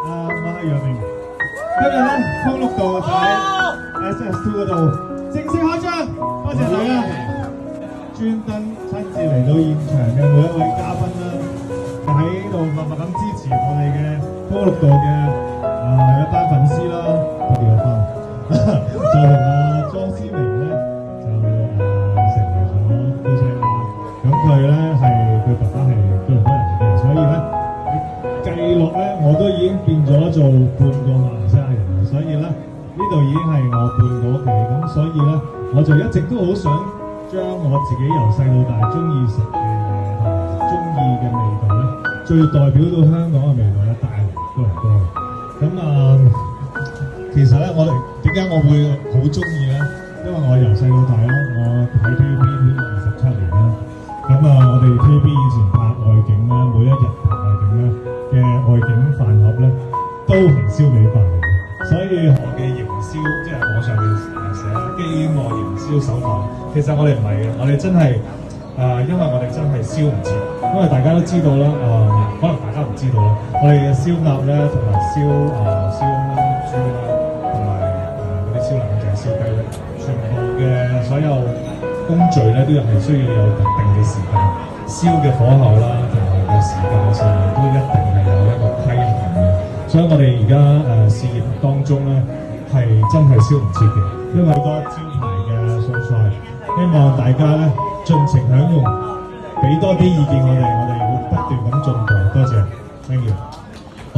我係楊明。今日咧，康樂道就喺 SS2 嗰度正式開張，多謝大家專登親自嚟到現場嘅每一位嘉賓啦，喺度默默咁支持我哋嘅康樂道嘅一班粉絲啦，佢哋個班就同莊思明咧就成為咗夫妻啦。咁佢咧佢爸爸係多倫多人嚟嘅，所以咧。計落咧，我都已經變咗做半個馬來西亞人啦，所以咧呢度已經係我半個屋企，咁所以咧我就一直都好想將我自己由細到大中意食嘅嘢同埋中意嘅味道咧，最代表到香港嘅味道咧帶嚟多倫多。咁其實咧我哋點解我會好中意咧？因為我由細到大咧，我睇 TVB 27年啦。咁我哋 TVB 以前拍外景咧，每一日拍外景咧嘅外景飯盒咧，都係燒味飯嚟嘅。所以我嘅營銷，即係網上面寫飢餓營銷手法，其實我哋唔係嘅，我哋真係因為我哋真係燒唔切，因為大家都知道啦，可能大家唔知道啦，我哋嘅燒鴨咧，同埋燒豬啦，同埋嗰啲燒腩仔、燒雞咧，全部嘅所有工序咧都係需要有特定嘅時間，燒嘅火候啦，同埋嘅時間上都一定係有一個規限嘅。所以我哋而家事業當中咧係真係燒唔切嘅，因為好多招牌嘅素菜，希望大家咧盡情享用，俾多啲意見我哋會不斷咁進步。多謝 ，thank you。好。